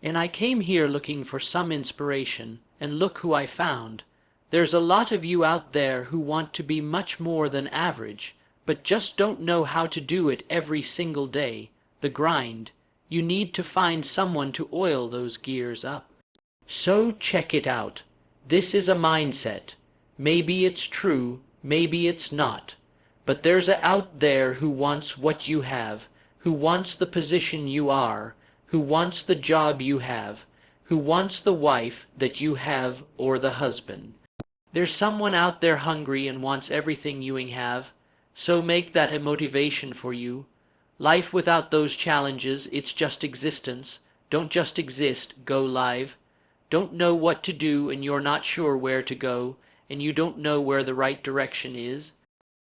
And I came here looking for some inspiration, and look who I found. There's a lot of you out there who want to be much more than average, but just don't know how to do it every single day, the grind. You need to find someone to oil those gears up. So check it out. This is a mindset. Maybe it's true, maybe it's not. But there's a out there who wants what you have, who wants the position you are, who wants the job you have, who wants the wife that you have or the husband. There's someone out there hungry and wants everything you have, so make that a motivation for you. Life without those challenges, it's just existence. Don't just exist, go live. Don't know what to do and you're not sure where to go, and you don't know where the right direction is.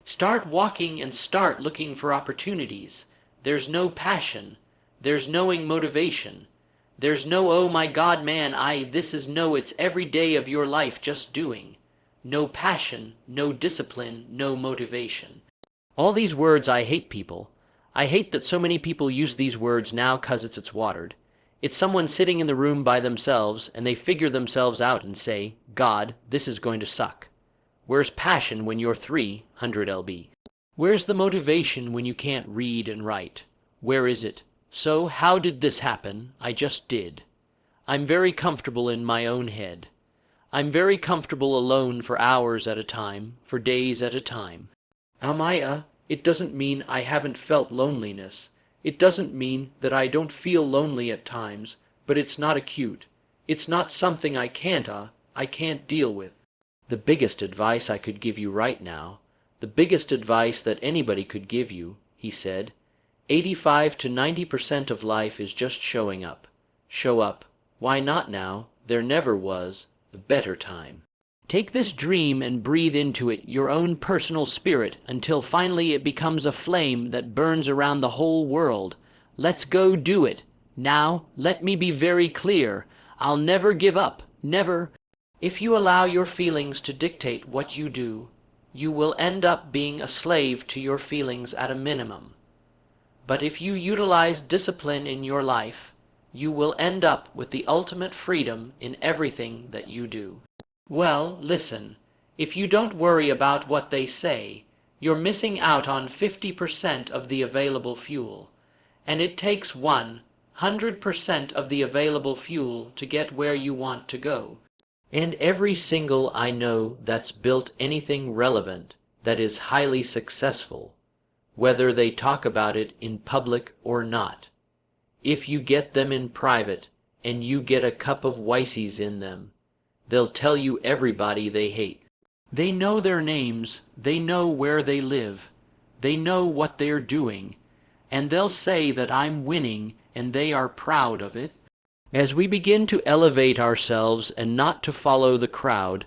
Start walking and start looking for opportunities. There's no passion. There's knowing motivation. There's no, oh my God, man, this is no, it's every day of your life just doing. No passion, no discipline, no motivation. All these words I hate, people. I hate that so many people use these words now 'cause it's watered. It's someone sitting in the room by themselves and they figure themselves out and say, God, this is going to suck. Where's passion when you're 300 lb? Where's the motivation when you can't read and write? Where is it? So how did this happen? I just did. I'm very comfortable in my own head. I'm very comfortable alone for hours at a time, for days at a time. It doesn't mean I haven't felt loneliness. It doesn't mean that I don't feel lonely at times, but it's not acute. It's not something I can't deal with. The biggest advice I could give you right now, the biggest advice that anybody could give you, he said, 85 to 90% of life is just showing up. Show up. Why not now? There never was a better time. Take this dream and breathe into it your own personal spirit until finally it becomes a flame that burns around the whole world. Let's go do it. Now, let me be very clear. I'll never give up. Never. If you allow your feelings to dictate what you do, you will end up being a slave to your feelings at a minimum. But if you utilize discipline in your life, you will end up with the ultimate freedom in everything that you do. Well, listen, if you don't worry about what they say, you're missing out on 50% of the available fuel, and it takes 100% of the available fuel to get where you want to go. And every single I know that's built anything relevant, that is highly successful, whether they talk about it in public or not, if you get them in private and you get a cup of Weiss's in them, they'll tell you everybody they hate. They know their names, they know where they live, they know what they're doing, and they'll say that I'm winning and they are proud of it. As we begin to elevate ourselves and not to follow the crowd,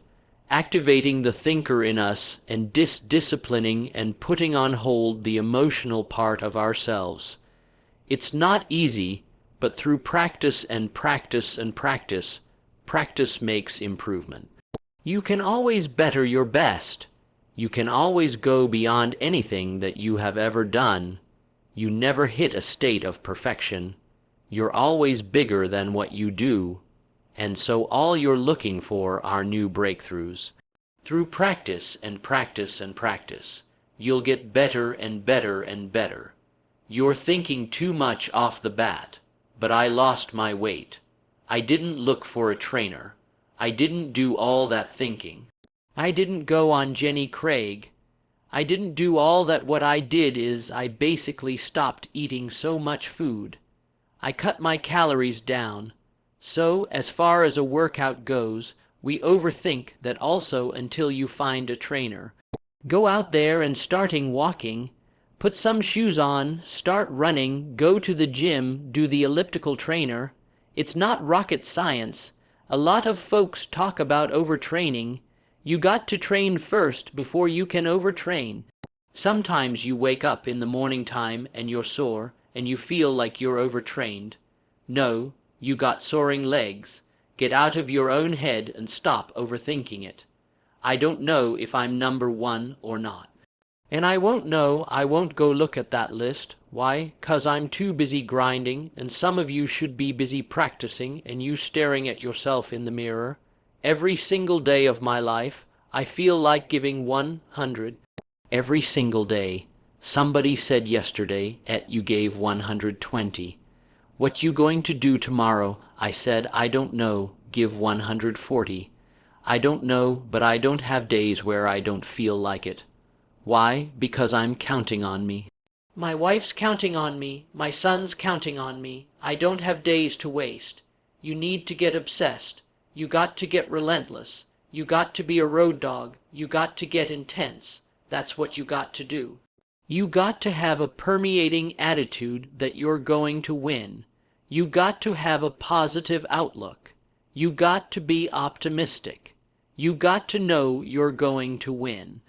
activating the thinker in us and disciplining and putting on hold the emotional part of ourselves. It's not easy, but through practice and practice and practice, practice makes improvement. You can always better your best. You can always go beyond anything that you have ever done. You never hit a state of perfection. You're always bigger than what you do, and so all you're looking for are new breakthroughs. Through practice and practice and practice, you'll get better and better and better. You're thinking too much off the bat, but I lost my weight. I didn't look for a trainer. I didn't do all that thinking. I didn't go on Jenny Craig. I didn't do all that. What I did is I basically stopped eating so much food. I cut my calories down. So, as far as a workout goes, we overthink that also until you find a trainer. Go out there and starting walking. Put some shoes on, start running, go to the gym, do the elliptical trainer. It's not rocket science. A lot of folks talk about overtraining. You got to train first before you can overtrain. Sometimes you wake up in the morning time and you're sore and you feel like you're overtrained. No, you got soaring legs. Get out of your own head and stop overthinking it. I don't know if I'm number 1 or not. And I won't know, I won't go look at that list. Why, 'cause I'm too busy grinding, and some of you should be busy practicing, and you staring at yourself in the mirror. Every single day of my life, I feel like giving 100. Every single day. Somebody said yesterday you gave 120. What you going to do tomorrow? I said, I don't know, give 140. I don't know, but I don't have days where I don't feel like it. Why? Because I'm counting on me. My wife's counting on me, my son's counting on me. I don't have days to waste. You need to get obsessed. You got to get relentless. You got to be a road dog. You got to get intense. That's what you got to do. You got to have a permeating attitude that you're going to win. You got to have a positive outlook. You got to be optimistic. You got to know you're going to win.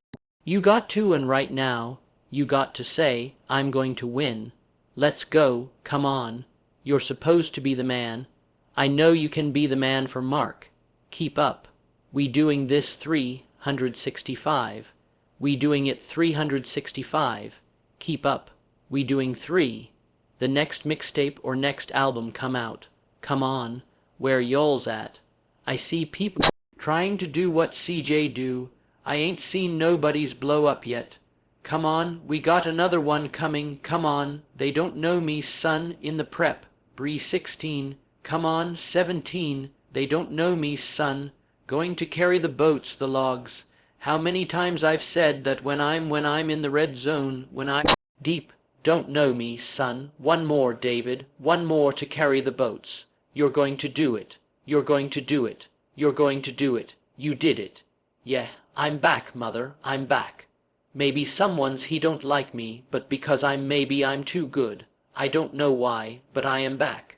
You got to, and right now, you got to say, I'm going to win. Let's go, come on. You're supposed to be the man. I know you can be the man for Mark. Keep up. We doing this 365. We doing it 365. Keep up. We doing 3. The next mixtape or next album come out. Come on. Where y'all's at? I see people trying to do what CJ do. I ain't seen nobody's blow up yet. Come on, we got another one coming. Come on. They don't know me, son, in the prep. Bree 16. Come on, 17. They don't know me, son. Going to carry the boats, the logs. How many times I've said that when I'm in the red zone, when I'm deep. Don't know me, son. One more, David. One more to carry the boats. You're going to do it. You're going to do it. You're going to do it. You did it. Yeah, I'm back, mother. I'm back. Maybe someone's he don't like me, but because I'm too good. I don't know why, but I am back.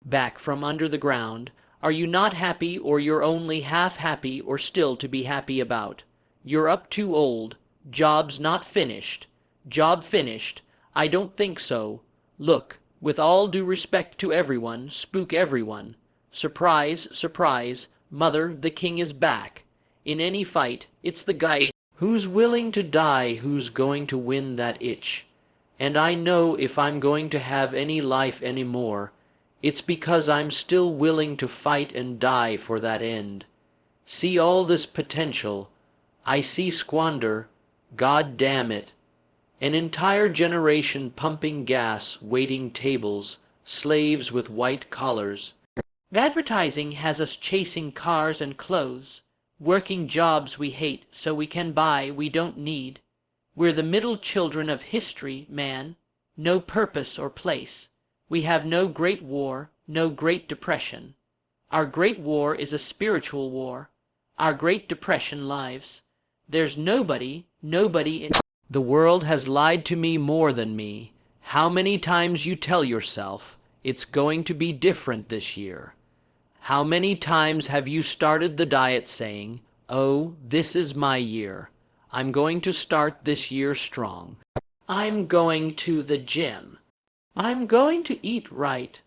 Back from under the ground. Are you not happy, or you're only half happy, or still to be happy about? You're up too old. Job's not finished. Job finished. I don't think so. Look, with all due respect to everyone, spook everyone. Surprise, surprise, mother, the king is back. In any fight, it's the guy who's willing to die who's going to win that itch. And I know if I'm going to have any life anymore, it's because I'm still willing to fight and die for that end. See all this potential. I see squander. God damn it. An entire generation pumping gas, waiting tables, slaves with white collars. Advertising has us chasing cars and clothes, working jobs we hate so we can buy we don't need. We're the middle children of history, man. No purpose or place. We have no great war, no great depression. Our great war is a spiritual war. Our great depression lives. There's nobody in... The world has lied to me more than me. How many times you tell yourself it's going to be different this year? How many times have you started the diet saying, oh, this is my year. I'm going to start this year strong. I'm going to the gym. I'm going to eat right.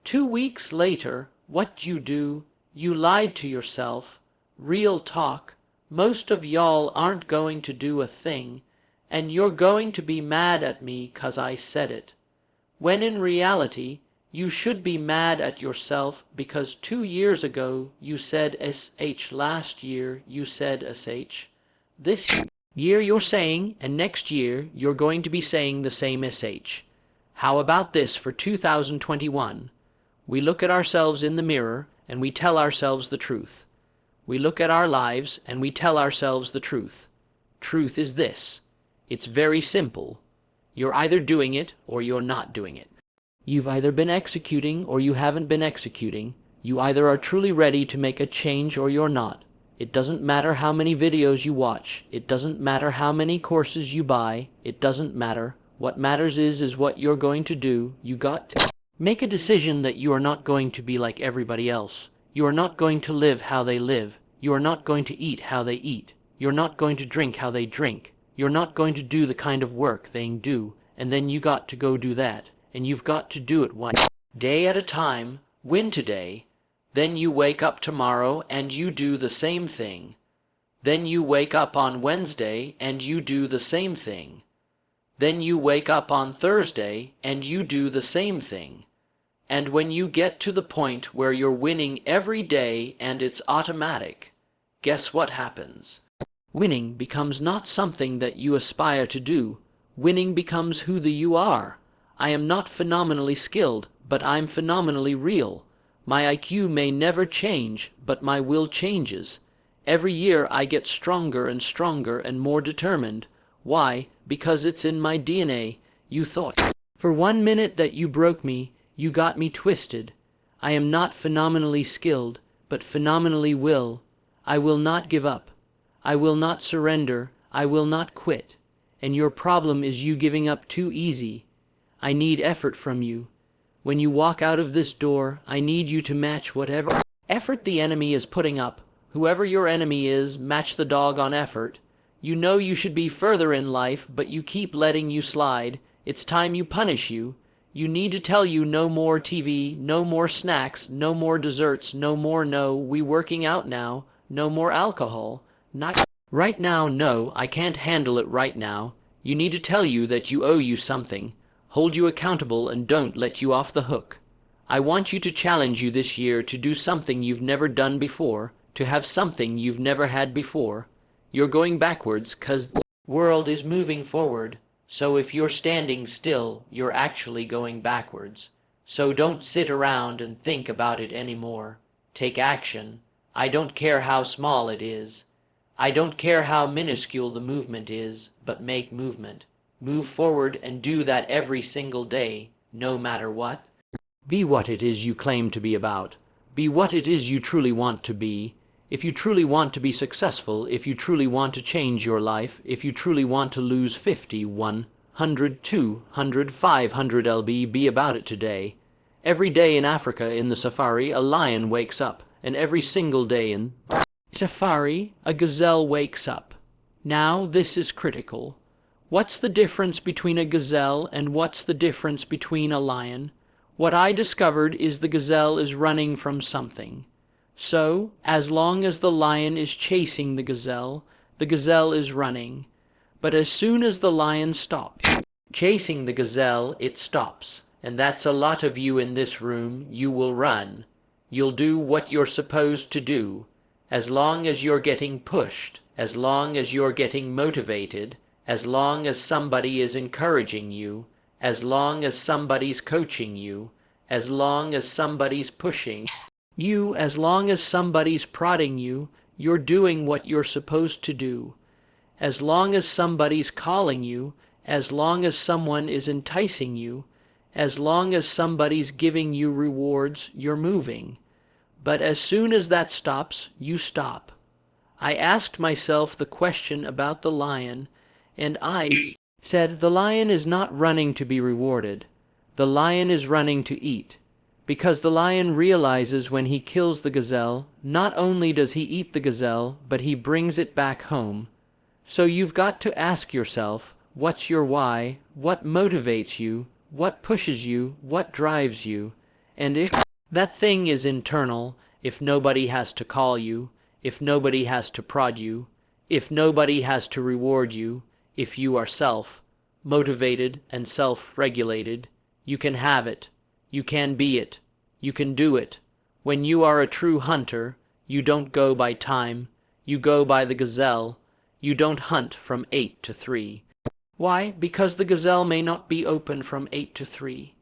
2 weeks later, what you do? You lied to yourself. Real talk. Most of y'all aren't going to do a thing, and you're going to be mad at me 'cause I said it. When in reality, you should be mad at yourself because 2 years ago you said SH, last year you said SH. This year you're saying, and next year you're going to be saying the same SH. How about this for 2021? We look at ourselves in the mirror and we tell ourselves the truth. We look at our lives and we tell ourselves the truth. Truth is this. It's very simple. You're either doing it or you're not doing it. You've either been executing or you haven't been executing. You either are truly ready to make a change or you're not. It doesn't matter how many videos you watch. It doesn't matter how many courses you buy. It doesn't matter. What matters is what you're going to do. You got to make a decision that you are not going to be like everybody else. You are not going to live how they live. You are not going to eat how they eat. You're not going to drink how they drink. You're not going to do the kind of work they do, and then you got to go do that, and you've got to do it one day at a time, win today, then you wake up tomorrow and you do the same thing. Then you wake up on Wednesday and you do the same thing. Then you wake up on Thursday and you do the same thing. And when you get to the point where you're winning every day and it's automatic, guess what happens? Winning becomes not something that you aspire to do. Winning becomes who you are. I am not phenomenally skilled, but I'm phenomenally real. My IQ may never change, but my will changes. Every year I get stronger and stronger and more determined. Why? Because it's in my DNA. You thought for 1 minute that you broke me, you got me twisted. I am not phenomenally skilled, but phenomenally will. I will not give up. I will not surrender. I will not quit. And your problem is you giving up too easy. I need effort from you. When you walk out of this door, I need you to match whatever effort the enemy is putting up. Whoever your enemy is, match the dog on effort. You know you should be further in life, but you keep letting you slide. It's time you punish you. You need to tell you no more TV, no more snacks, no more desserts, no more no, we working out now, no more alcohol. Not right now, no, I can't handle it right now. You need to tell you that you owe you something. Hold you accountable and don't let you off the hook. I want you to challenge you this year to do something you've never done before, to have something you've never had before. You're going backwards 'cause the world is moving forward. So if you're standing still, you're actually going backwards. So don't sit around and think about it anymore. Take action. I don't care how small it is. I don't care how minuscule the movement is, but make movement. Move forward and do that every single day, no matter what. Be what it is you claim to be about. Be what it is you truly want to be. If you truly want to be successful, if you truly want to change your life, if you truly want to lose 50, 100, 200, 500 lb, be about it today. Every day in Africa in the safari, a lion wakes up, and every single day in safari, a gazelle wakes up. Now this is critical. What's the difference between a gazelle and what's the difference between a lion? What I discovered is the gazelle is running from something. So, as long as the lion is chasing the gazelle is running. But as soon as the lion stops chasing the gazelle, it stops. And that's a lot of you in this room. You will run. You'll do what you're supposed to do. As long as you're getting pushed, as long as you're getting motivated, as long as somebody is encouraging you, as long as somebody's coaching you, as long as somebody's pushing you, as long as somebody's prodding you, you're doing what you're supposed to do. As long as somebody's calling you, as long as someone is enticing you, as long as somebody's giving you rewards, you're moving. But as soon as that stops, you stop. I asked myself the question about the lion, and I said the lion is not running to be rewarded. The lion is running to eat. Because the lion realizes when he kills the gazelle, not only does he eat the gazelle, but he brings it back home. So you've got to ask yourself, what's your why? What motivates you? What pushes you? What drives you? And if that thing is internal, if nobody has to call you, if nobody has to prod you, if nobody has to reward you, if you are self-motivated and self-regulated, you can have it. You can be it. You can do it. When you are a true hunter, you don't go by time. You go by the gazelle. You don't hunt from 8 to 3. Why? Because the gazelle may not be open from 8 to 3.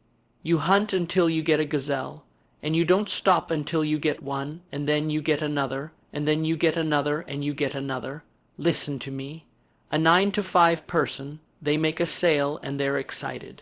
You hunt until you get a gazelle, and you don't stop until you get one, and then you get another, and then you get another, and you get another. Listen to me. A 9 to 5 person, they make a sale and they're excited.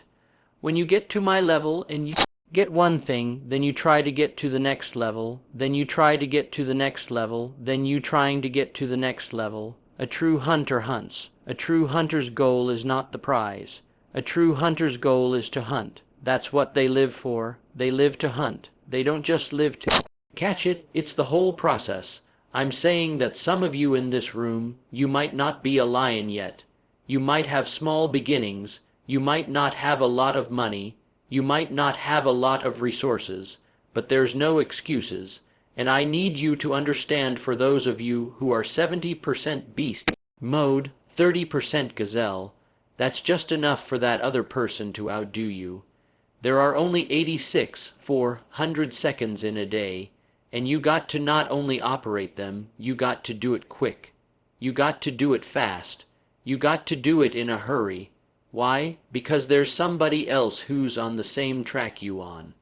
When you get to my level and you get one thing, then you try to get to the next level, then you try to get to the next level, then you trying to get to the next level. A true hunter hunts. A true hunter's goal is not the prize. A true hunter's goal is to hunt. That's what they live for. They live to hunt. They don't just live to catch it. It's the whole process. I'm saying that some of you in this room, you might not be a lion yet. You might have small beginnings. You might not have a lot of money. You might not have a lot of resources. But there's no excuses. And I need you to understand, for those of you who are 70% beast mode, 30% gazelle, That's just enough for that other person to outdo you. There are only 86 seconds in a day, and you got to not only operate them, you got to do it quick. You got to do it fast. You got to do it in a hurry. Why? Because there's somebody else who's on the same track you on.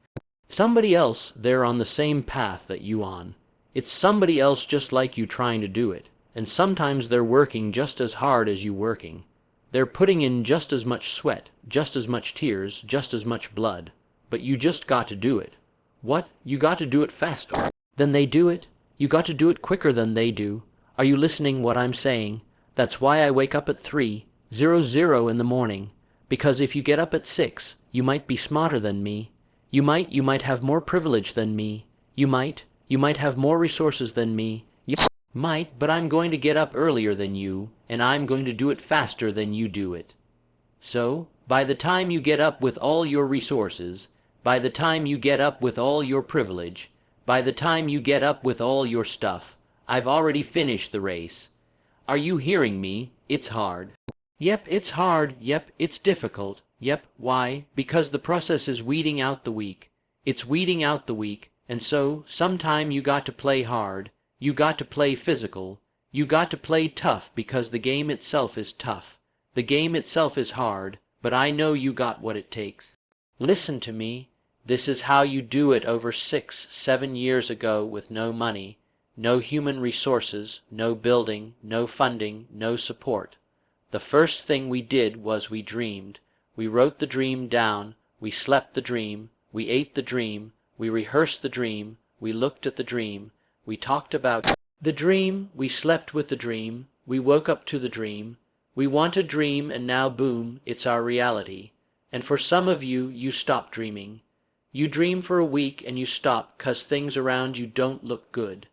Somebody else they're on the same path that you on. It's somebody else just like you trying to do it, and sometimes they're working just as hard as you working. They're putting in just as much sweat, just as much tears, just as much blood. But you just got to do it. What? You got to do it faster than they do it? You got to do it quicker than they do. Are you listening what I'm saying? That's why I wake up at 3:00 in the morning. Because if you get up at 6, you might be smarter than me. You might have more privilege than me. You might have more resources than me. You might, but I'm going to get up earlier than you, and I'm going to do it faster than you do it. So, by the time you get up with all your resources, by the time you get up with all your privilege, by the time you get up with all your stuff, I've already finished the race. Are you hearing me? It's hard. Yep, it's hard. Yep, it's difficult. Yep, why? Because the process is weeding out the weak. It's weeding out the weak, and so, sometime you got to play hard. You got to play physical. You got to play tough because the game itself is tough. The game itself is hard, but I know you got what it takes. Listen to me. This is how you do it over 6-7 years ago with no money, no human resources, no building, no funding, no support. The first thing we did was we dreamed. We wrote the dream down. We slept the dream. We ate the dream. We rehearsed the dream. We looked at the dream. We talked about the dream, we slept with the dream, we woke up to the dream. We want a dream and now boom, it's our reality. And for some of you, you stop dreaming. You dream for a week and you stop 'cause things around you don't look good.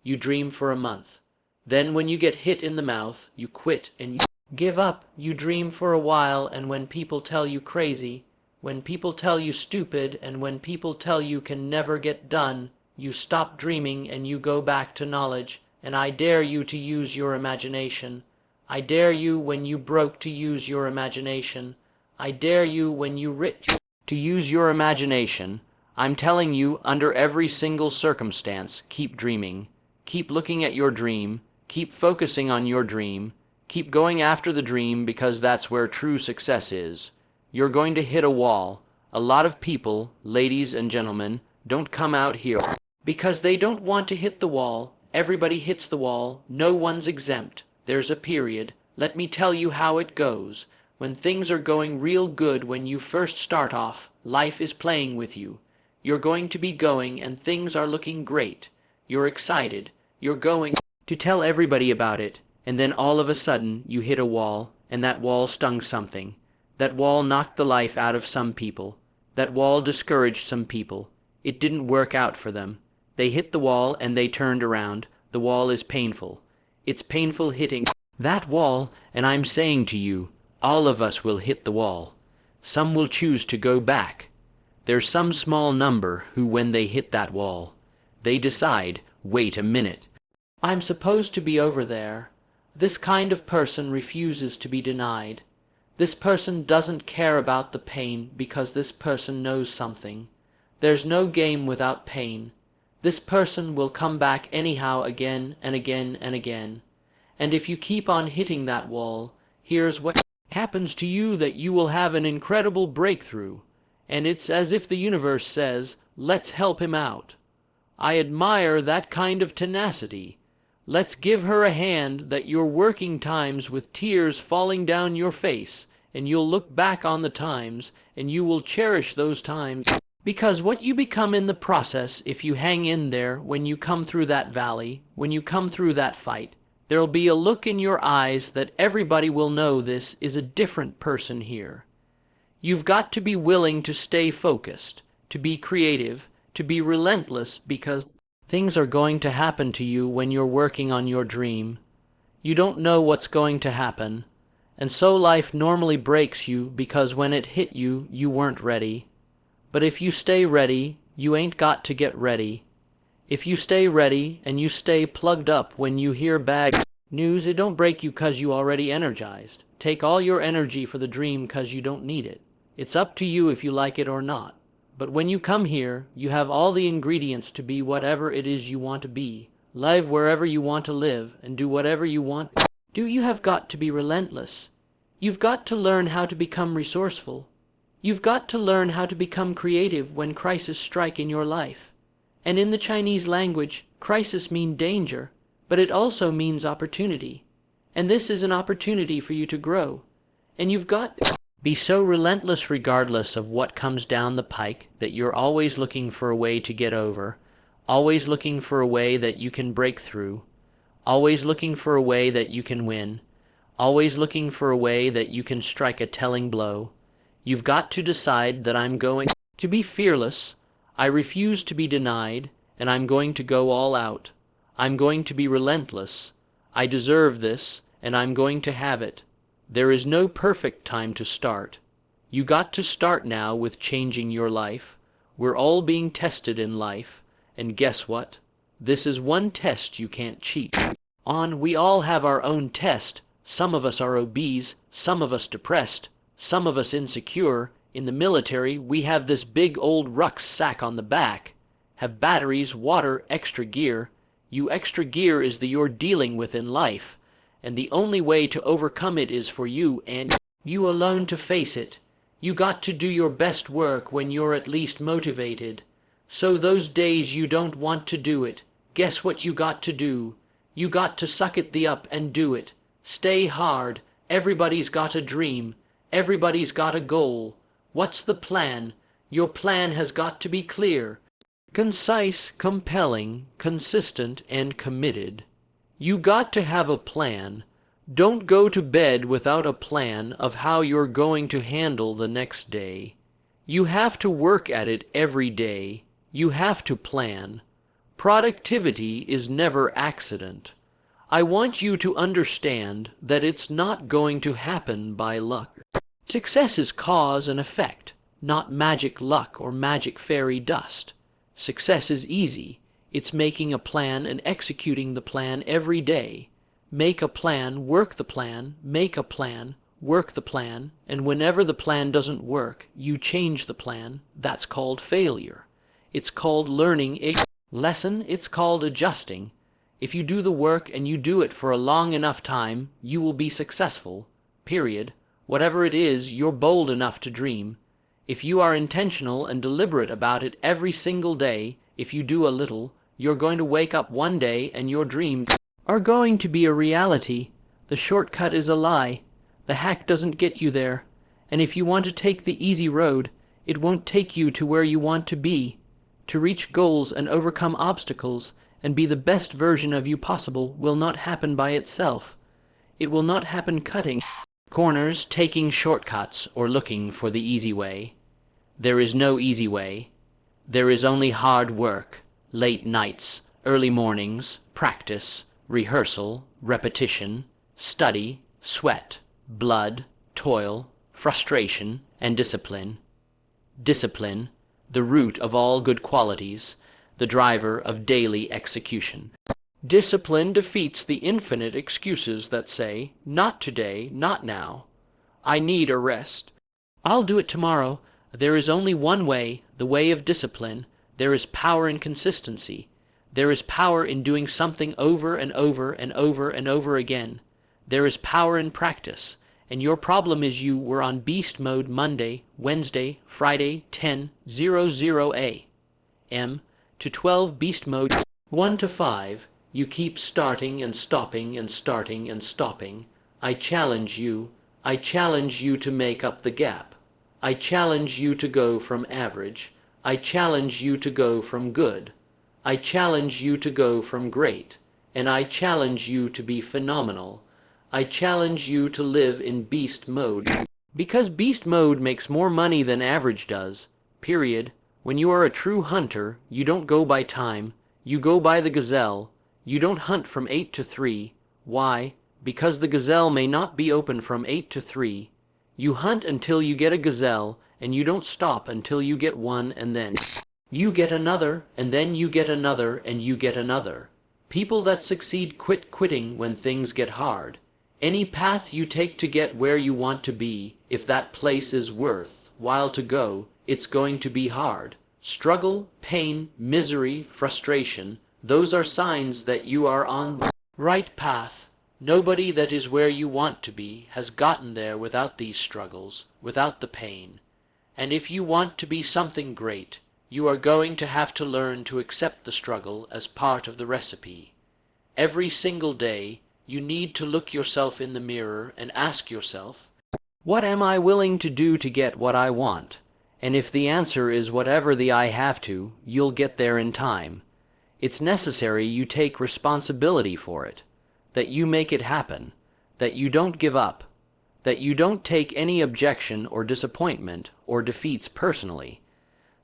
You dream for a month. Then when you get hit in the mouth, you quit and you give up. You dream for a while, and when people tell you crazy, when people tell you stupid, and when people tell you can never get done, you stop dreaming and you go back to knowledge, and I dare you to use your imagination. I dare you when you broke to use your imagination. I dare you when you rich to use your imagination. I'm telling you, under every single circumstance, keep dreaming. Keep looking at your dream. Keep focusing on your dream. Keep going after the dream because that's where true success is. You're going to hit a wall. A lot of people, ladies and gentlemen, don't come out here because they don't want to hit the wall. Everybody hits the wall. No one's exempt. There's a period. Let me tell you how it goes. When things are going real good, when you first start off, life is playing with you. You're going to be going and things are looking great. You're excited. You're going to tell everybody about it. And then all of a sudden you hit a wall, and that wall stung something. That wall knocked the life out of some people. That wall discouraged some people. It didn't work out for them. They hit the wall and they turned around. The wall is painful. It's painful hitting that wall, and I'm saying to you, all of us will hit the wall. Some will choose to go back. There's some small number who, when they hit that wall, they decide, wait a minute. I'm supposed to be over there. This kind of person refuses to be denied. This person doesn't care about the pain because this person knows something. There's no game without pain. This person will come back anyhow again and again and again. And if you keep on hitting that wall, here's what happens to you, that you will have an incredible breakthrough. And it's as if the universe says, let's help him out. I admire that kind of tenacity. Let's give her a hand, that your working times with tears falling down your face, and you'll look back on the times, and you will cherish those times. Because what you become in the process, if you hang in there, when you come through that valley, when you come through that fight, there'll be a look in your eyes that everybody will know this is a different person here. You've got to be willing to stay focused, to be creative, to be relentless, because things are going to happen to you when you're working on your dream. You don't know what's going to happen, and so life normally breaks you because when it hit you, you weren't ready. But if you stay ready, you ain't got to get ready. If you stay ready and you stay plugged up when you hear bad News, it don't break you 'cause you already energized. Take all your energy for the dream 'cause you don't need it. It's up to you if you like it or not. But when you come here, you have all the ingredients to be whatever it is you want to be, live wherever you want to live, and do whatever you want. You have got to be relentless. You've got to learn how to become resourceful. You've got to learn how to become creative when crises strike in your life. And in the Chinese language, crisis means danger, but it also means opportunity. And this is an opportunity for you to grow. And you've got to be so relentless regardless of what comes down the pike that you're always looking for a way to get over, always looking for a way that you can break through, always looking for a way that you can win, always looking for a way that you can strike a telling blow. You've got to decide that I'm going to be fearless, I refuse to be denied, and I'm going to go all out. I'm going to be relentless. I deserve this, and I'm going to have it. There is no perfect time to start. You got to start now with changing your life. We're all being tested in life, and guess what? This is one test you can't cheat on. We all have our own test. Some of us are obese, some of us depressed, some of us insecure. In the military, we have this big old rucksack on the back. Have batteries, water, extra gear. You extra gear is the you're dealing with in life, and the only way to overcome it is for you and you alone to face it. You got to do your best work when you're at least motivated. So those days you don't want to do it, guess what you got to do? You got to suck it the up and do it. Stay hard. Everybody's got a dream. Everybody's got a goal. What's the plan? Your plan has got to be clear, concise, compelling, consistent, and committed. You got to have a plan. Don't go to bed without a plan of how you're going to handle the next day. You have to work at it every day. You have to plan. Productivity is never accident. I want you to understand that it's not going to happen by luck. Success is cause and effect, not magic luck or magic fairy dust. Success is easy. It's making a plan and executing the plan every day. Make a plan, work the plan, make a plan, work the plan, and whenever the plan doesn't work, you change the plan. That's called failure. It's called learning a lesson. It's called adjusting. If you do the work and you do it for a long enough time, you will be successful, period. Whatever it is, you're bold enough to dream. If you are intentional and deliberate about it every single day, if you do a little, you're going to wake up one day and your dreams are going to be a reality. The shortcut is a lie. The hack doesn't get you there. And if you want to take the easy road, it won't take you to where you want to be. To reach goals and overcome obstacles and be the best version of you possible will not happen by itself. It will not happen cutting corners, taking shortcuts, or looking for the easy way. There is no easy way. There is only hard work, late nights, early mornings, practice, rehearsal, repetition, study, sweat, blood, toil, frustration, and discipline. Discipline, the root of all good qualities, the driver of daily execution. Discipline defeats the infinite excuses that say, not today, not now. I need a rest. I'll do it tomorrow. There is only one way, the way of discipline. There is power in consistency. There is power in doing something over and over and over and over again. There is power in practice. And your problem is you were on beast mode Monday, Wednesday, Friday, 10:00 a.m. to 12 beast mode 1 to 5. You keep starting and stopping and starting and stopping. I challenge you to make up the gap. I challenge you to go from average. I challenge you to go from good. I challenge you to go from great. And I challenge you to be phenomenal. I challenge you to live in beast mode. Because beast mode makes more money than average does, period. When you are a true hunter, you don't go by time. You go by the gazelle. You don't hunt from 8 to 3. Why? Because the gazelle may not be open from 8 to 3. You hunt until you get a gazelle, and you don't stop until you get one, and then you get another, and then you get another, and you get another. People that succeed quit quitting when things get hard. Any path you take to get where you want to be, if that place is worth while to go, it's going to be hard. Struggle, pain, misery, frustration, those are signs that you are on the right path. Nobody that is where you want to be has gotten there without these struggles, without the pain. And if you want to be something great, you are going to have to learn to accept the struggle as part of the recipe. Every single day, you need to look yourself in the mirror and ask yourself, what am I willing to do to get what I want? And if the answer is whatever the I have to, you'll get there in time. It's necessary you take responsibility for it, that you make it happen, that you don't give up, that you don't take any objection or disappointment or defeats personally,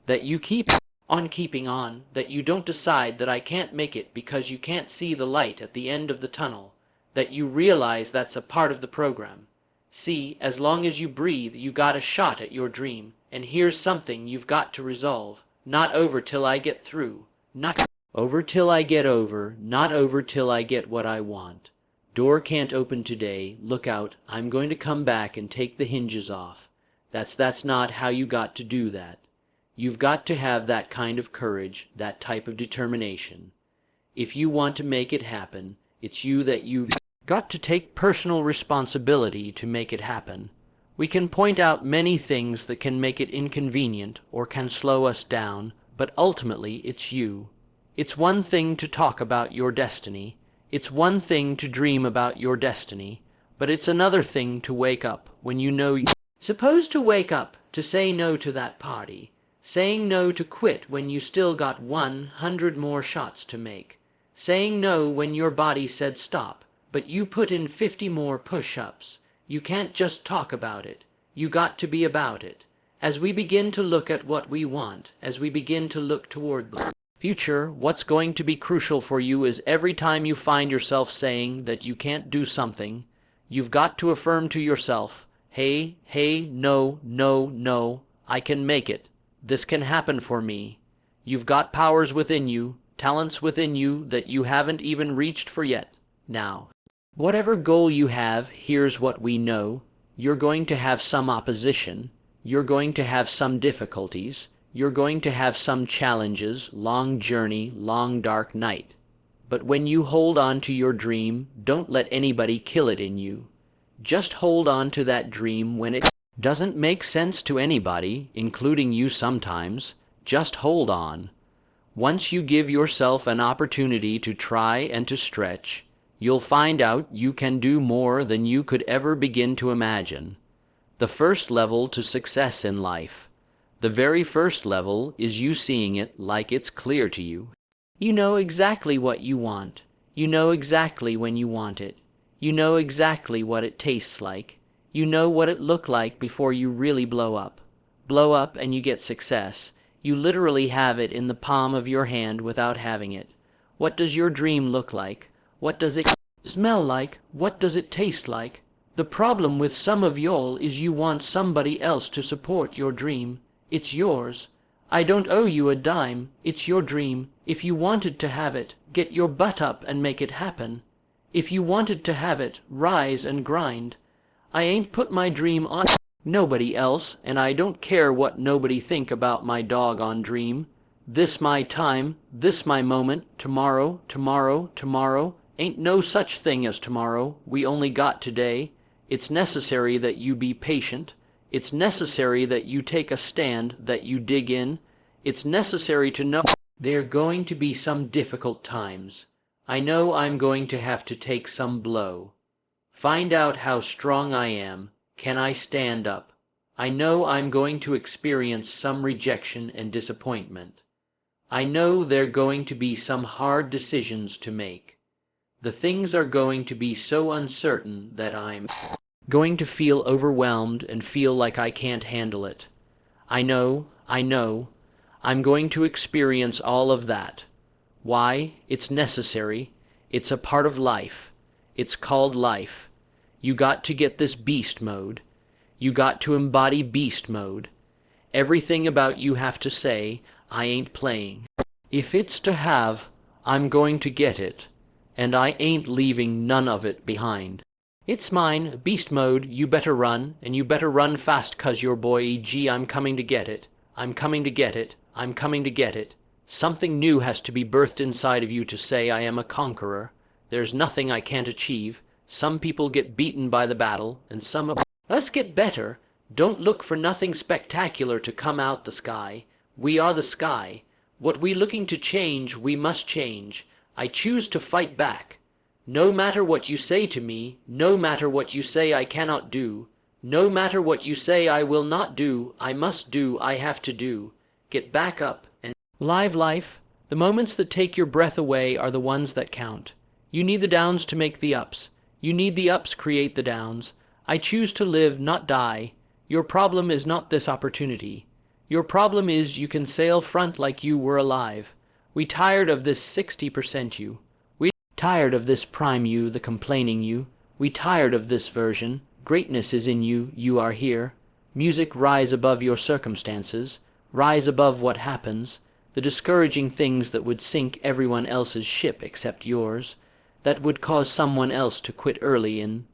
that you keep on keeping on, that you don't decide that I can't make it because you can't see the light at the end of the tunnel, that you realize that's a part of the program. See, as long as you breathe, you got a shot at your dream, and here's something you've got to resolve. Not over till I get through, not over till I get over, not over till I get what I want. Door can't open today, look out, I'm going to come back and take the hinges off. That's not how you got to do that. You've got to have that kind of courage, that type of determination. If you want to make it happen, it's you that you've got to take personal responsibility to make it happen. We can point out many things that can make it inconvenient or can slow us down, but ultimately it's you. It's one thing to talk about your destiny. It's one thing to dream about your destiny, but it's another thing to wake up when you know you... Suppose to wake up to say no to that party, saying no to quit when you still got 100 more shots to make, saying no when your body said stop, but you put in 50 more push-ups. You can't just talk about it. You got to be about it. As we begin to look at what we want, as we begin to look toward the future, what's going to be crucial for you is every time you find yourself saying that you can't do something, you've got to affirm to yourself, hey, no, no, no, I can make it. This can happen for me. You've got powers within you, talents within you that you haven't even reached for yet. Now, whatever goal you have, here's what we know. You're going to have some opposition. You're going to have some difficulties. You're going to have some challenges, long journey, long dark night. But when you hold on to your dream, don't let anybody kill it in you. Just hold on to that dream when it doesn't make sense to anybody, including you sometimes. Just hold on. Once you give yourself an opportunity to try and to stretch, you'll find out you can do more than you could ever begin to imagine. The first level to success in life, the very first level, is you seeing it like it's clear to you. You know exactly what you want. You know exactly when you want it. You know exactly what it tastes like. You know what it looked like before you really blow up. Blow up and you get success. You literally have it in the palm of your hand without having it. What does your dream look like? What does it smell like? What does it taste like? The problem with some of y'all is you want somebody else to support your dream. It's yours. I don't owe you a dime. It's your dream. If you wanted to have it, get your butt up and make it happen. If you wanted to have it, rise and grind. I ain't put my dream on nobody else, and I don't care what nobody think about my doggone dream. This my time, this my moment, tomorrow, tomorrow, tomorrow. Ain't no such thing as tomorrow. We only got today. It's necessary that you be patient. It's necessary that you take a stand, that you dig in. It's necessary to know there are going to be some difficult times. I know I'm going to have to take some blow. Find out how strong I am. Can I stand up? I know I'm going to experience some rejection and disappointment. I know there are going to be some hard decisions to make. The things are going to be so uncertain that I'm going to feel overwhelmed and feel like I can't handle it. I know. I'm going to experience all of that. Why? It's necessary. It's a part of life. It's called life. You got to get this beast mode. You got to embody beast mode. Everything about you have to say, I ain't playing. If it's to have, I'm going to get it. and I ain't leaving none of it behind. It's mine, beast mode, you better run, and you better run fast 'cause your boy, gee, I'm coming to get it. I'm coming to get it. I'm coming to get it. Something new has to be birthed inside of you to say I am a conqueror. There's nothing I can't achieve. Some people get beaten by the battle, and some of us get better. Don't look for nothing spectacular to come out the sky. We are the sky. What we looking to change, we must change. I choose to fight back. No matter what you say to me, no matter what you say I cannot do, no matter what you say I will not do, I must do, I have to do. Get back up and live life. The moments that take your breath away are the ones that count. You need the downs to make the ups. You need the ups create the downs. I choose to live, not die. Your problem is not this opportunity. Your problem is you can sail front like you were alive. We tired of this 60% you. We tired of this prime you, the complaining you. We tired of this version. Greatness is in you. You are here. Music, rise above your circumstances. Rise above what happens. The discouraging things that would sink everyone else's ship except yours. That would cause someone else to quit early in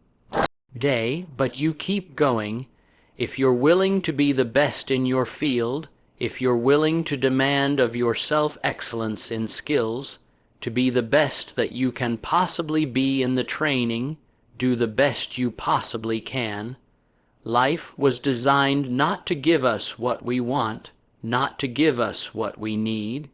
day. But you keep going. If you're willing to be the best in your field, if you're willing to demand of yourself excellence in skills, to be the best that you can possibly be in the training, do the best you possibly can. Life was designed not to give us what we want, not to give us what we need,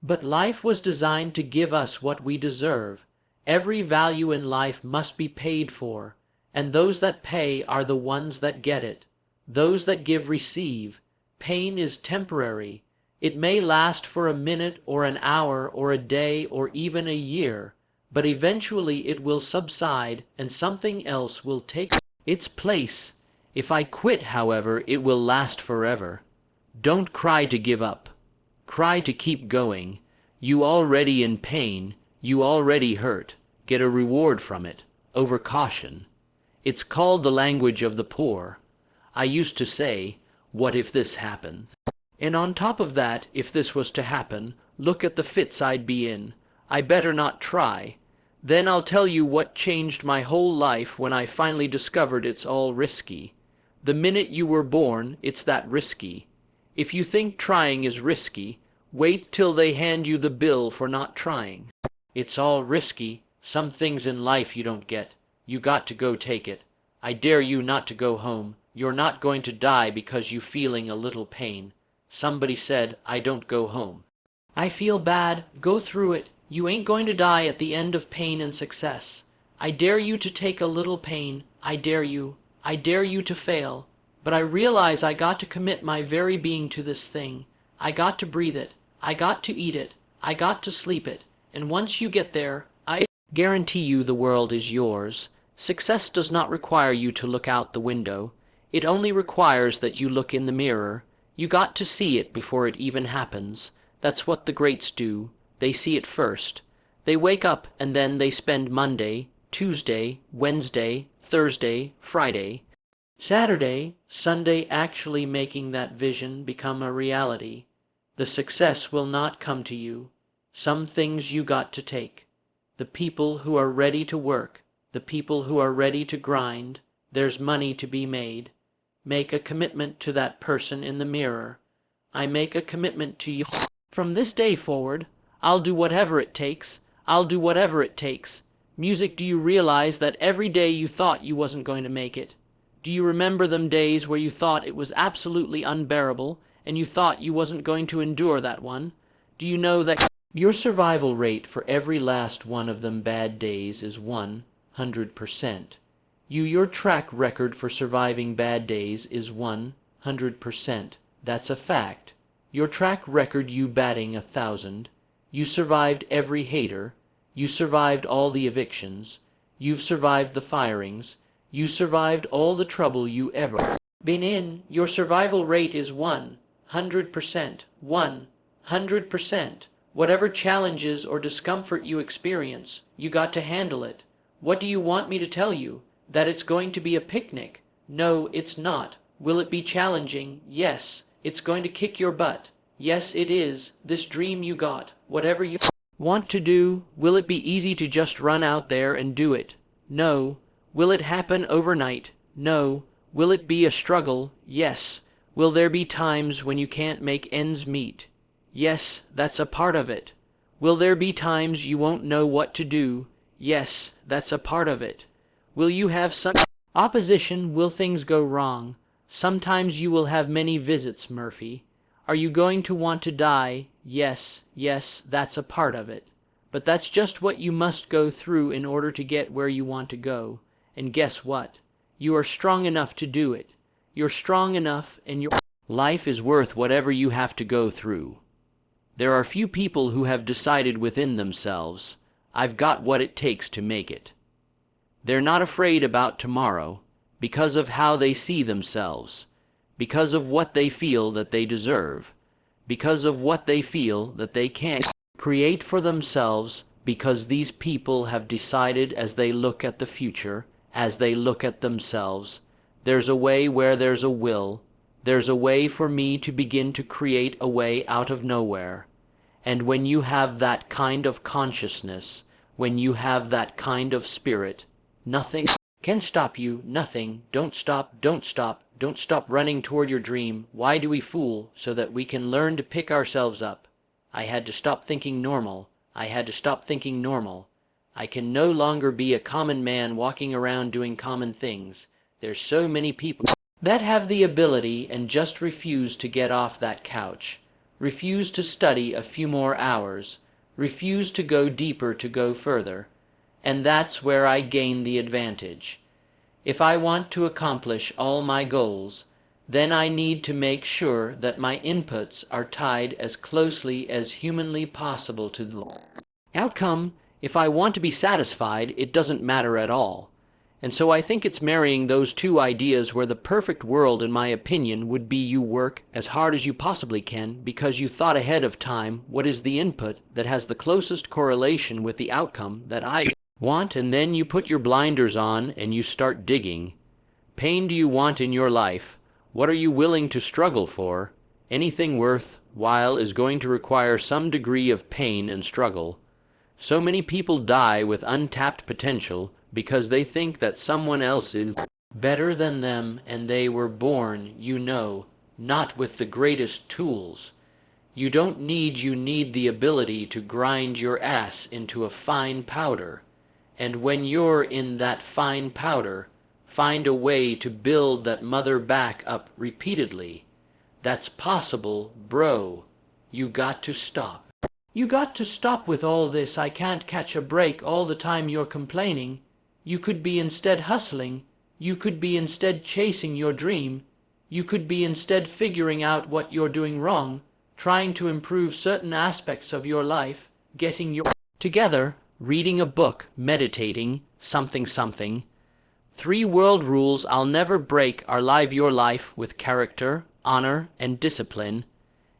but life was designed to give us what we deserve. Every value in life must be paid for, and those that pay are the ones that get it. Those that give receive. Pain is temporary. It may last for a minute or an hour or a day or even a year, but eventually it will subside and something else will take its place. If I quit, however, it will last forever. Don't cry to give up. Cry to keep going. You already in pain. You already hurt. Get a reward from it. Over caution. It's called the language of the poor. I used to say, what if this happens? And on top of that, if this was to happen, look at the fits I'd be in. I better not try. Then I'll tell you what changed my whole life when I finally discovered it's all risky. The minute you were born, it's that risky. If you think trying is risky, wait till they hand you the bill for not trying. It's all risky. Some things in life you don't get. You got to go take it. I dare you not to go home. You're not going to die because you feeling a little pain. Somebody said, I don't go home. I feel bad. Go through it. You ain't going to die at the end of pain and success. I dare you to take a little pain. I dare you. I dare you to fail. But I realize I got to commit my very being to this thing. I got to breathe it. I got to eat it. I got to sleep it. And once you get there, I guarantee you the world is yours. Success does not require you to look out the window. It only requires that you look in the mirror. You got to see it before it even happens. That's what the greats do. They see it first. They wake up and then they spend Monday, Tuesday, Wednesday, Thursday, Friday, Saturday, Sunday actually making that vision become a reality. The success will not come to you. Some things you got to take. The people who are ready to work, the people who are ready to grind, there's money to be made. Make a commitment to that person in the mirror. I make a commitment to you. From this day forward, I'll do whatever it takes. I'll do whatever it takes. Music, do you realize that every day you thought you wasn't going to make it? Do you remember them days where you thought it was absolutely unbearable and you thought you wasn't going to endure that one? Do you know that your survival rate for every last one of them bad days is 100%? Your track record for surviving bad days is 100%. That's a fact. Your track record, you batting 1,000. You survived every hater. You survived all the evictions. You've survived the firings. You survived all the trouble you ever been in. Your survival rate is 100%. 100%. Whatever challenges or discomfort you experience, you got to handle it. What do you want me to tell you? That it's going to be a picnic? No, it's not. Will it be challenging? Yes. It's going to kick your butt. Yes, it is. This dream you got, whatever you Want to do? Will it be easy to just run out there and do it? No. Will it happen overnight? No. Will it be a struggle? Yes. Will there be times when you can't make ends meet? Yes, that's a part of it. Will there be times you won't know what to do? Yes, that's a part of it. Will you have some opposition? Will things go wrong? Sometimes you will have many visits, Murphy. Are you going to want to die? Yes, yes, that's a part of it. But that's just what you must go through in order to get where you want to go. And guess what? You are strong enough to do it. You're strong enough, and your life is worth whatever you have to go through. There are few people who have decided within themselves, I've got what it takes to make it. They're not afraid about tomorrow, because of how they see themselves, because of what they feel that they deserve, because of what they feel that they can't create for themselves, because these people have decided as they look at the future, as they look at themselves, there's a way where there's a will, there's a way for me to begin to create a way out of nowhere. And when you have that kind of consciousness, when you have that kind of spirit, nothing can stop you, nothing. Don't stop, don't stop, don't stop running toward your dream. Why do we fool? So that we can learn to pick ourselves up. I had to stop thinking normal. I had to stop thinking normal. I can no longer be a common man walking around doing common things. There's so many people that have the ability and just refuse to get off that couch, refuse to study a few more hours, refuse to go deeper, to go further. And that's where I gain the advantage. If I want to accomplish all my goals, then I need to make sure that my inputs are tied as closely as humanly possible to the outcome. If I want to be satisfied, it doesn't matter at all. And so I think it's marrying those two ideas where the perfect world, in my opinion, would be you work as hard as you possibly can because you thought ahead of time what is the input that has the closest correlation with the outcome that I want, and then you put your blinders on and you start digging. Pain do you want in your life? What are you willing to struggle for? Anything worthwhile is going to require some degree of pain and struggle. So many people die with untapped potential because they think that someone else is better than them, and they were born, not with the greatest tools. You need the ability to grind your ass into a fine powder. And when you're in that fine powder, find a way to build that mother back up repeatedly. That's possible, bro. You got to stop. You got to stop with all this "I can't catch a break" all the time you're complaining. You could be instead hustling. You could be instead chasing your dream. You could be instead figuring out what you're doing wrong, trying to improve certain aspects of your life, getting your together, reading a book, meditating, something. 3 world rules I'll never break are: live your life with character, honor, and discipline.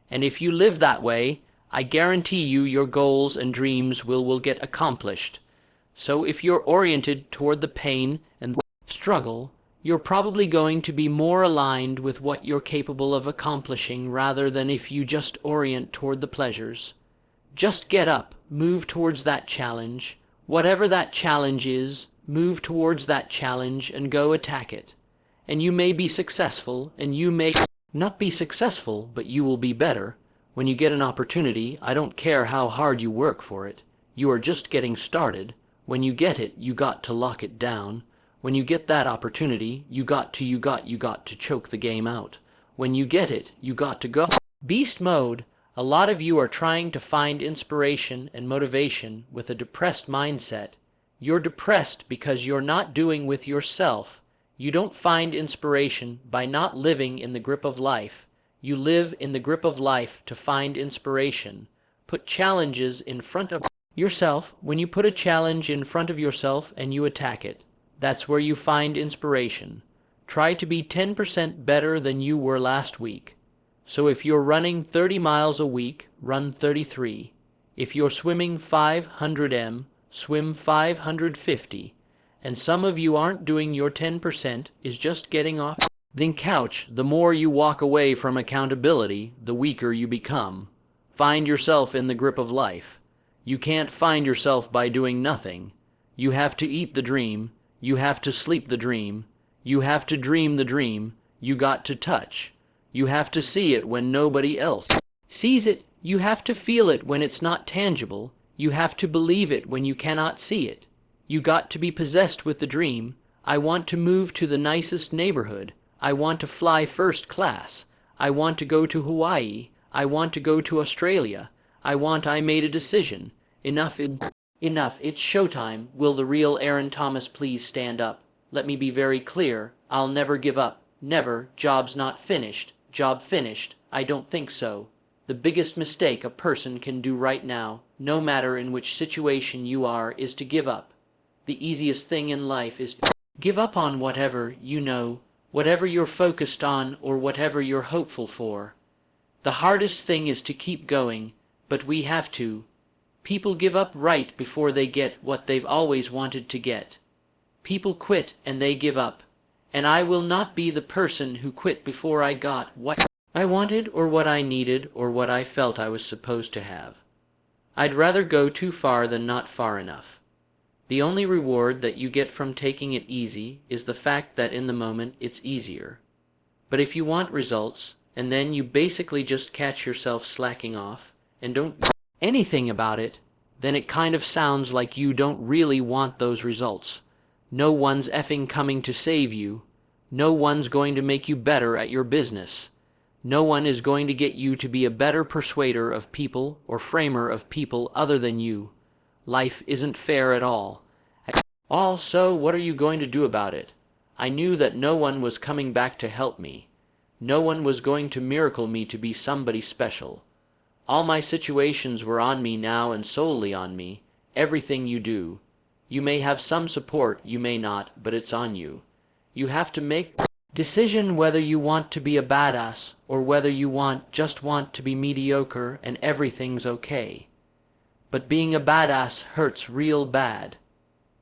And if you live that way, I guarantee you your goals and dreams will get accomplished. So if you're oriented toward the pain and struggle, you're probably going to be more aligned with what you're capable of accomplishing rather than if you just orient toward the pleasures. Just get up, move towards that challenge. Whatever that challenge is, move towards that challenge and go attack it. And you may be successful, and you may not be successful, but you will be better. When you get an opportunity, I don't care how hard you work for it. You are just getting started. When you get it, you got to lock it down. When you get that opportunity, you got to choke the game out. When you get it, you got to go beast mode. A lot of you are trying to find inspiration and motivation with a depressed mindset. You're depressed because you're not doing with yourself. You don't find inspiration by not living in the grip of life. You live in the grip of life to find inspiration. Put challenges in front of yourself. When you put a challenge in front of yourself and you attack it, that's where you find inspiration. Try to be 10% better than you were last week. So if you're running 30 miles a week, run 33. If you're swimming 500 m, swim 550. And some of you aren't doing your 10%, is just getting off the couch. The more you walk away from accountability, the weaker you become. Find yourself in the grip of life. You can't find yourself by doing nothing. You have to eat the dream. You have to sleep the dream. You have to dream the dream. You got to touch. You have to see it when nobody else sees it. You have to feel it when it's not tangible. You have to believe it when you cannot see it. You got to be possessed with the dream. I want to move to the nicest neighborhood. I want to fly first class. I want to go to Hawaii. I want to go to Australia. I made a decision. Enough, it's showtime. Will the real Aaron Thomas please stand up? Let me be very clear. I'll never give up. Never. Job's not finished. Job finished. I don't think so. The biggest mistake a person can do right now, no matter in which situation you are, is to give up. The easiest thing in life is to give up on whatever you know, whatever you're focused on, or whatever you're hopeful for. The hardest thing is to keep going, but we have to. People give up right before they get what they've always wanted to get. People quit and they give up. And I will not be the person who quit before I got what I wanted, or what I needed, or what I felt I was supposed to have. I'd rather go too far than not far enough. The only reward that you get from taking it easy is the fact that in the moment it's easier. But if you want results, and then you basically just catch yourself slacking off, and don't do anything about it, then it kind of sounds like you don't really want those results. No one's effing coming to save you. No one's going to make you better at your business. No one is going to get you to be a better persuader of people or framer of people other than you. Life isn't fair at all. So what are you going to do about it? I knew that no one was coming back to help me. No one was going to miracle me to be somebody special. All my situations were on me now, and solely on me. Everything you do. You may have some support, you may not, but it's on you. You have to make decision whether you want to be a badass or whether you just want to be mediocre and everything's okay. But being a badass hurts real bad.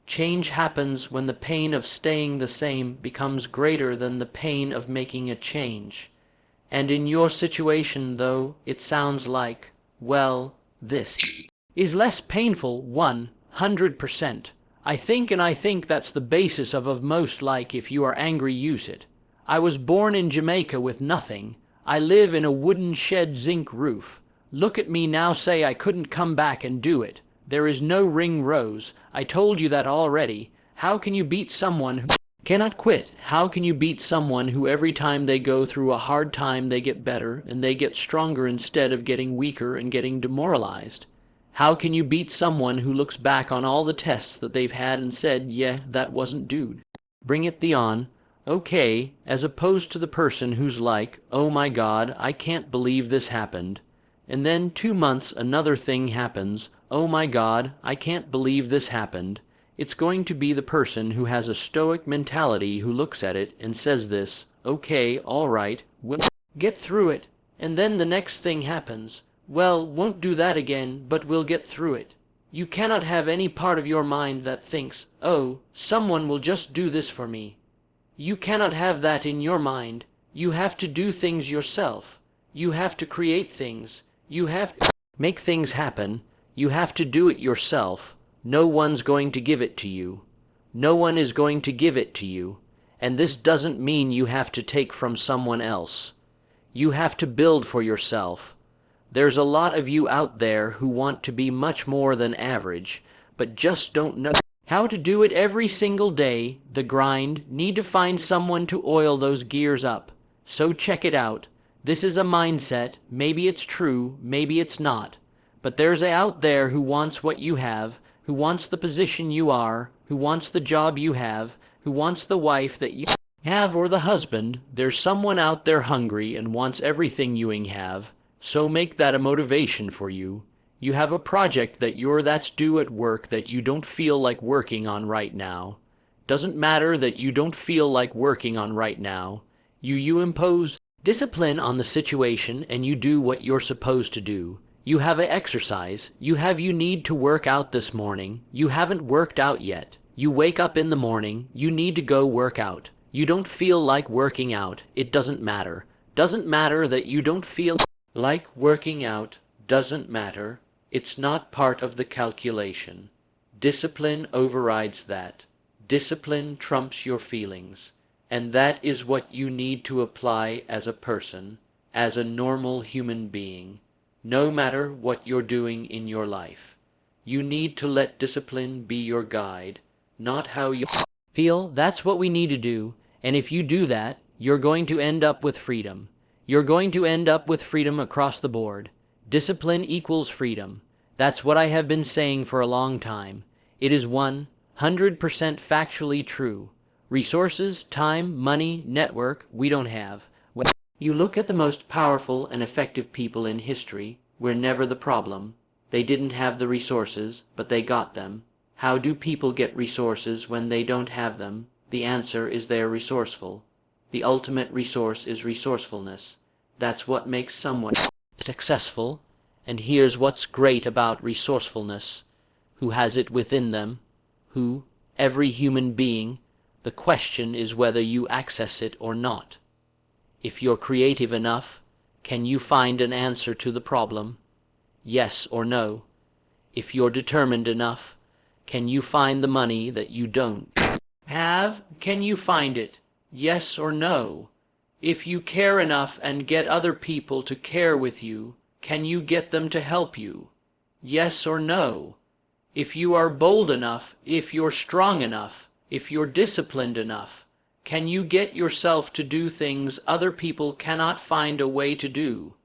Change happens when the pain of staying the same becomes greater than the pain of making a change. And in your situation, though, it sounds like, well, this is less painful, 100%. I think that's the basis of most, like, if you are angry, use it. I was born in Jamaica with nothing. I live in a wooden shed zinc roof. Look at me now, say I couldn't come back and do it. There is no ring rose. I told you that already. How can you beat someone who cannot quit? How can you beat someone who every time they go through a hard time they get better and they get stronger instead of getting weaker and getting demoralized? How can you beat someone who looks back on all the tests that they've had and said, yeah, that wasn't dude? Bring it the on. Okay, as opposed to the person who's like, oh my God, I can't believe this happened. And then 2 months another thing happens. Oh my God, I can't believe this happened. It's going to be the person who has a stoic mentality who looks at it and says this, okay, all right, we'll get through it. And then the next thing happens. Well, won't do that again, but we'll get through it. You cannot have any part of your mind that thinks, oh, someone will just do this for me. You cannot have that in your mind. You have to do things yourself. You have to create things. You have to make things happen. You have to do it yourself. No one's going to give it to you. No one is going to give it to you. And this doesn't mean you have to take from someone else. You have to build for yourself. There's a lot of you out there who want to be much more than average, but just don't know how to do it every single day. The grind, need to find someone to oil those gears up. So check it out. This is a mindset. Maybe it's true, maybe it's not. But there's out there who wants what you have, who wants the position you are, who wants the job you have, who wants the wife that you have or the husband. There's someone out there hungry and wants everything you have. So make that a motivation for you. You have a project that's due at work that you don't feel like working on right now. Doesn't matter that you don't feel like working on right now. You impose discipline on the situation and you do what you're supposed to do. You have an exercise. You need to work out this morning. You haven't worked out yet. You wake up in the morning. You need to go work out. You don't feel like working out. It doesn't matter. Doesn't matter that you don't feel like working out. Doesn't matter. It's not part of the calculation. Discipline overrides that. Discipline trumps your feelings. And that is what you need to apply as a person, as a normal human being, no matter what you're doing in your life. You need to let discipline be your guide, not how you feel. That's what we need to do, and if you do that, you're going to end up with freedom. You're going to end up with freedom across the board. Discipline equals freedom. That's what I have been saying for a long time. It is 100% factually true. Resources, time, money, network, we don't have. When you look at the most powerful and effective people in history, we're never the problem. They didn't have the resources, but they got them. How do people get resources when they don't have them? The answer is they're resourceful. The ultimate resource is resourcefulness. That's what makes someone successful. And here's what's great about resourcefulness. Who has it within them? Who? Every human being. The question is whether you access it or not. If you're creative enough, can you find an answer to the problem? Yes or no? If you're determined enough, can you find the money that you don't have? Can you find it? Yes or no? If you care enough and get other people to care with you, can you get them to help you? Yes or no? If you are bold enough, if you're strong enough, if you're disciplined enough, can you get yourself to do things other people cannot find a way to do?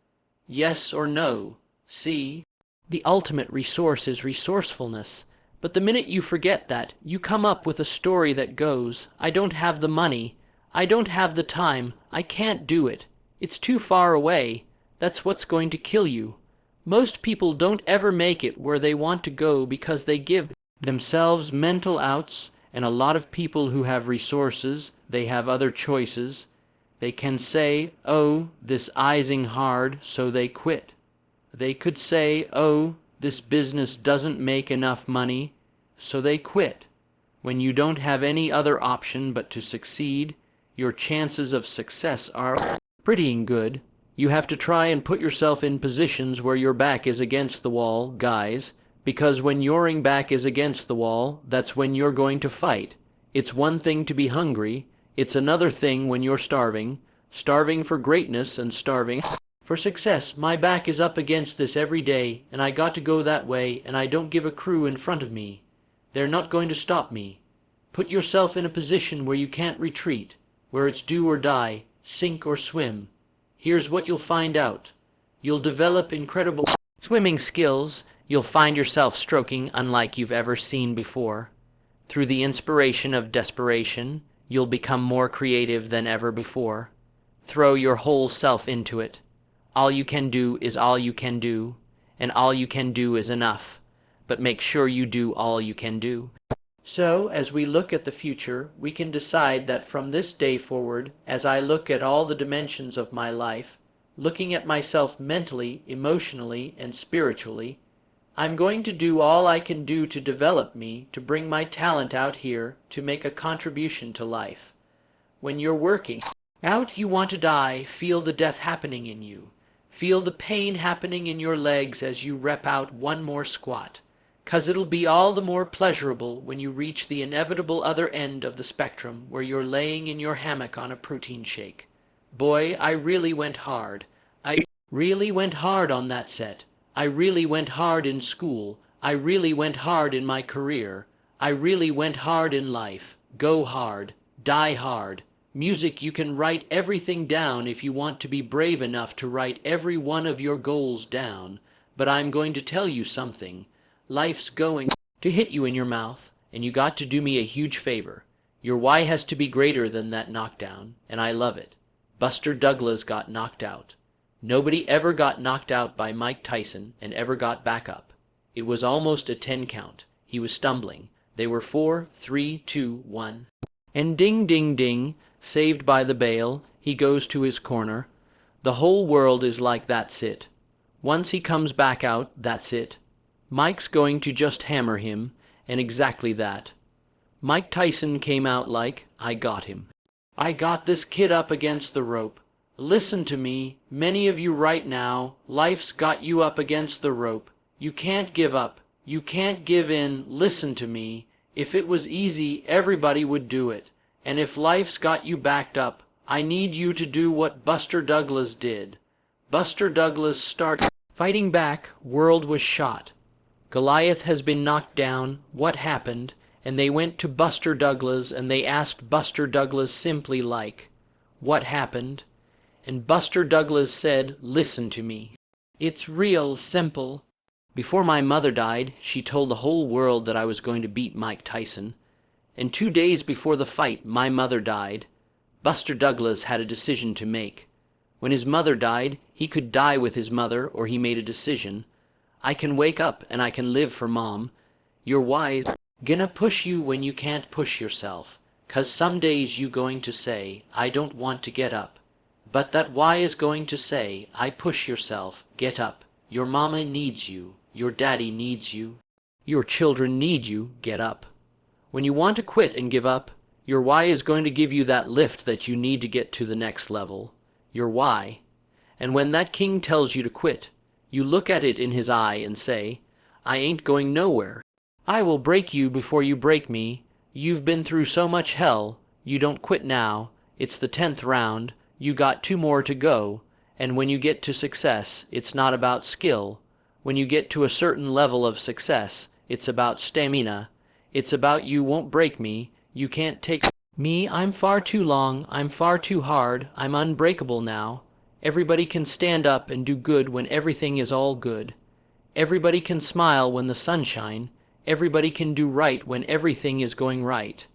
Yes or no? See? The ultimate resource is resourcefulness. But the minute you forget that, you come up with a story that goes, I don't have the money, I don't have the time, I can't do it, it's too far away. That's what's going to kill you. Most people don't ever make it where they want to go because they give themselves mental outs, and a lot of people who have resources, they have other choices. They can say, oh, this ising hard, so they quit. They could say, oh, this business doesn't make enough money, so they quit. When you don't have any other option but to succeed, your chances of success are pretty good. You have to try and put yourself in positions where your back is against the wall, guys, because when your back is against the wall, that's when you're going to fight. It's one thing to be hungry, it's another thing when you're starving for greatness and starving for success. My back is up against this every day, and I got to go that way, and I don't give a crew in front of me. They're not going to stop me. Put yourself in a position where you can't retreat, where it's do or die, sink or swim. Here's what you'll find out. You'll develop incredible swimming skills. You'll find yourself stroking unlike you've ever seen before. Through the inspiration of desperation, you'll become more creative than ever before. Throw your whole self into it. All you can do is all you can do, and all you can do is enough. But make sure you do all you can do. So, as we look at the future, we can decide that from this day forward, as I look at all the dimensions of my life, looking at myself mentally, emotionally, and spiritually, I'm going to do all I can do to develop me, to bring my talent out here, to make a contribution to life. When you're working out, you want to die, feel the death happening in you. Feel the pain happening in your legs as you rep out one more squat. 'Cause it'll be all the more pleasurable when you reach the inevitable other end of the spectrum where you're laying in your hammock on a protein shake. Boy, I really went hard. I really went hard on that set. I really went hard in school. I really went hard in my career. I really went hard in life. Go hard. Die hard. Music, you can write everything down if you want to be brave enough to write every one of your goals down. But I'm going to tell you something. Life's going to hit you in your mouth, and you got to do me a huge favor. Your why has to be greater than that knockdown, and I love it. Buster Douglas got knocked out. Nobody ever got knocked out by Mike Tyson and ever got back up. It was almost a 10 count. He was stumbling. They were 4, 3, 2, 1. And ding, ding, ding, saved by the bell, he goes to his corner. The whole world is like that's it. Once he comes back out, that's it. Mike's going to just hammer him, and exactly that. Mike Tyson came out like, I got him. I got this kid up against the rope. Listen to me, many of you right now, life's got you up against the rope. You can't give up. You can't give in. Listen to me. If it was easy, everybody would do it. And if life's got you backed up, I need you to do what Buster Douglas did. Buster Douglas started fighting back. World was shot. Goliath has been knocked down. What happened? And they went to Buster Douglas and they asked Buster Douglas simply like, what happened? And Buster Douglas said, listen to me. It's real simple. Before my mother died, she told the whole world that I was going to beat Mike Tyson. And 2 days before the fight, my mother died. Buster Douglas had a decision to make. When his mother died, he could die with his mother, or he made a decision. I can wake up and I can live for Mom. You're wise. Gonna push you when you can't push yourself. 'Cause some days you going to say, I don't want to get up. But that why is going to say, I push yourself, get up. Your mama needs you. Your daddy needs you. Your children need you, get up. When you want to quit and give up, your why is going to give you that lift that you need to get to the next level. Your why. And when that king tells you to quit, you look at it in his eye and say, I ain't going nowhere. I will break you before you break me. You've been through so much hell. You don't quit now. It's the 10th round. You got 2 more to go. And when you get to success, it's not about skill. When you get to a certain level of success, it's about stamina. It's about you won't break me. You can't take me. I'm far too long. I'm far too hard. I'm unbreakable now. Everybody can stand up and do good when everything is all good. Everybody can smile when the sun shines. Everybody can do right when everything is going right.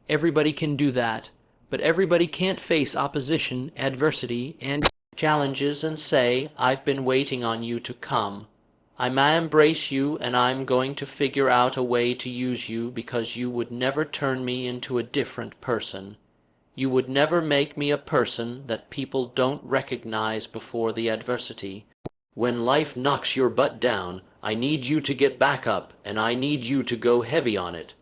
Everybody can do that, but everybody can't face opposition, adversity, and challenges and say, I've been waiting on you to come. I may embrace you and I'm going to figure out a way to use you because you would never turn me into a different person. You would never make me a person that people don't recognize before the adversity. When life knocks your butt down, I need you to get back up, and I need you to go heavy on it.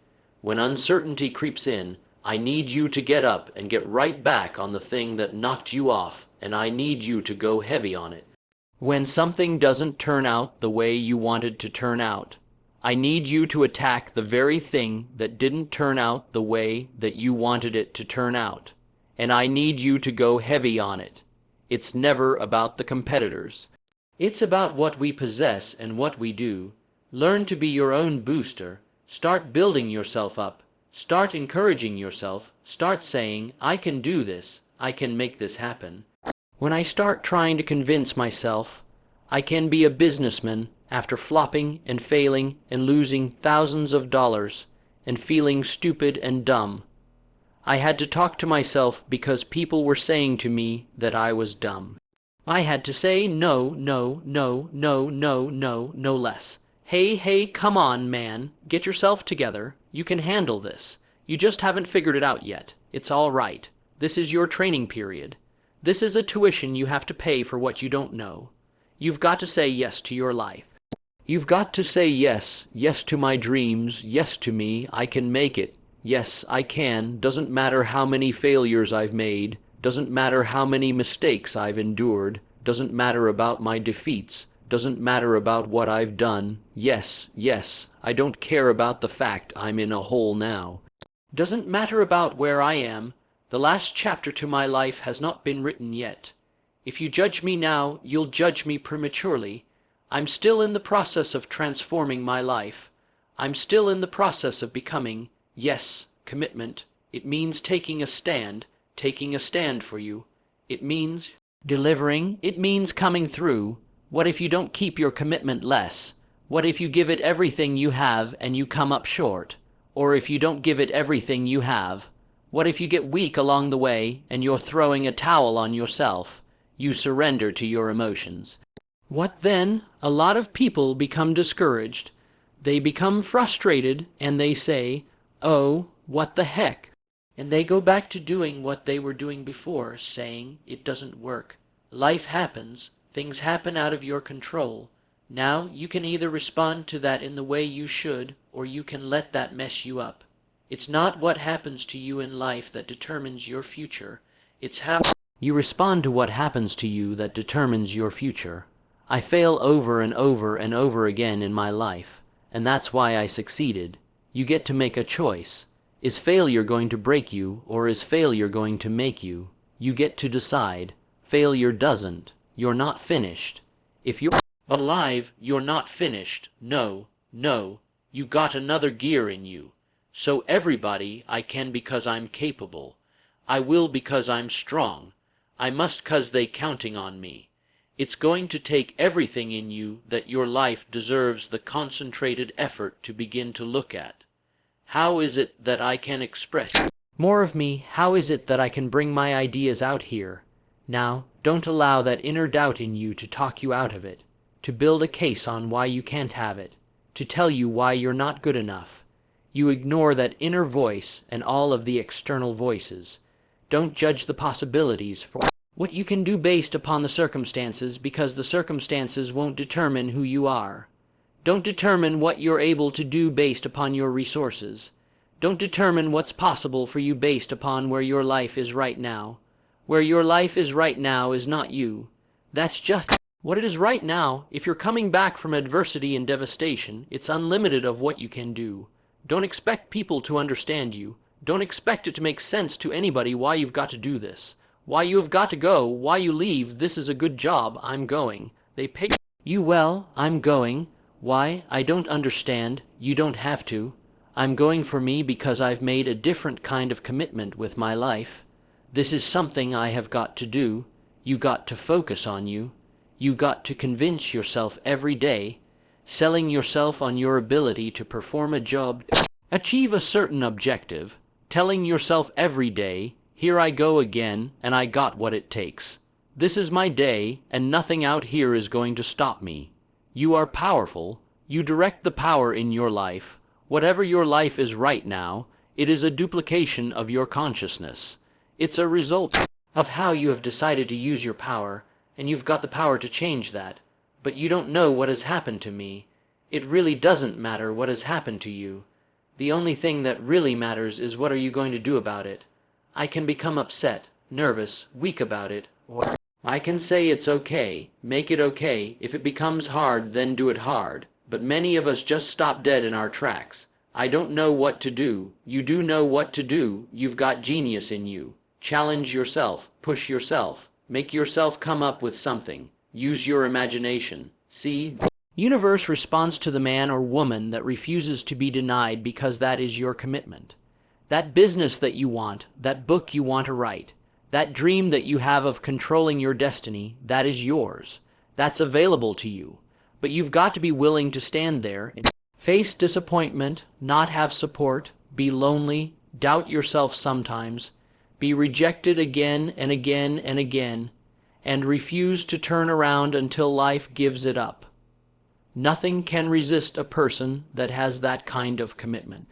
When uncertainty creeps in, I need you to get up and get right back on the thing that knocked you off, and I need you to go heavy on it. When something doesn't turn out the way you wanted to turn out, I need you to attack the very thing that didn't turn out the way that you wanted it to turn out, and I need you to go heavy on it. It's never about the competitors. It's about what we possess and what we do. Learn to be your own booster. Start building yourself up. Start encouraging yourself. Start saying, I can do this. I can make this happen. When I start trying to convince myself I can be a businessman after flopping and failing and losing thousands of dollars and feeling stupid and dumb, I had to talk to myself because people were saying to me that I was dumb. I had to say no, no, no, no, no, no, no less. Hey, come on, man. Get yourself together. You can handle this. You just haven't figured it out yet. It's all right. This is your training period. This is a tuition you have to pay for what you don't know. You've got to say yes to your life. You've got to say yes. Yes to my dreams. Yes to me. I can make it. Yes, I can. Doesn't matter how many failures I've made. Doesn't matter how many mistakes I've endured. Doesn't matter about my defeats. Doesn't matter about what I've done. Yes, I don't care about the fact I'm in a hole now. Doesn't matter about where I am. The last chapter to my life has not been written yet. If you judge me now, you'll judge me prematurely. I'm still in the process of transforming my life. I'm still in the process of becoming. Yes, commitment. It means taking a stand for you. It means delivering. It means coming through. What if you don't keep your commitment less? What if you give it everything you have and you come up short? Or if you don't give it everything you have? What if you get weak along the way and you're throwing a towel on yourself? You surrender to your emotions. What then? A lot of people become discouraged. They become frustrated and they say, oh, what the heck? And they go back to doing what they were doing before, saying, it doesn't work. Life happens. Things happen out of your control. Now you can either respond to that in the way you should, or you can let that mess you up. It's not what happens to you in life that determines your future. It's how you respond to what happens to you that determines your future. I fail over and over and over again in my life, and that's why I succeeded. You get to make a choice. Is failure going to break you, or is failure going to make you? You get to decide. Failure doesn't. You're not finished. If you're alive, you're not finished. No, no, you got another gear in you. So everybody, I can because I'm capable. I will because I'm strong. I must 'cause they counting on me. It's going to take everything in you that your life deserves the concentrated effort to begin to look at. How is it that I can express more of me? How is it that I can bring my ideas out here? Now, don't allow that inner doubt in you to talk you out of it, to build a case on why you can't have it, to tell you why you're not good enough. You ignore that inner voice and all of the external voices. Don't judge the possibilities for what you can do based upon the circumstances, because the circumstances won't determine who you are. Don't determine what you're able to do based upon your resources. Don't determine what's possible for you based upon where your life is right now. Where your life is right now is not you. That's just what it is right now. If you're coming back from adversity and devastation, it's unlimited of what you can do. Don't expect people to understand you. Don't expect it to make sense to anybody why you've got to do this, why you have got to go, why you leave. This is a good job. I'm going. They pay you well. I'm going. Why? I don't understand. You don't have to. I'm going for me because I've made a different kind of commitment with my life. This is something I have got to do. You got to focus on you. You got to convince yourself every day, selling yourself on your ability to perform a job, achieve a certain objective, telling yourself every day, here I go again, and I got what it takes. This is my day, and nothing out here is going to stop me. You are powerful. You direct the power in your life. Whatever your life is right now, it is a duplication of your consciousness. It's a result of how you have decided to use your power, and you've got the power to change that. But you don't know what has happened to me. It really doesn't matter what has happened to you. The only thing that really matters is what are you going to do about it. I can become upset, nervous, weak about it, or I can say it's okay, make it okay. If it becomes hard, then do it hard. But many of us just stop dead in our tracks. I don't know what to do. You do know what to do. You've got genius in you. Challenge yourself, push yourself, make yourself come up with something. Use your imagination. See? Universe responds to the man or woman that refuses to be denied, because that is your commitment. That business that you want, that book you want to write, that dream that you have of controlling your destiny, that is yours. That's available to you. But you've got to be willing to stand there, face disappointment, not have support, be lonely, doubt yourself sometimes, be rejected again and again and again, and refuse to turn around until life gives it up. Nothing can resist a person that has that kind of commitment.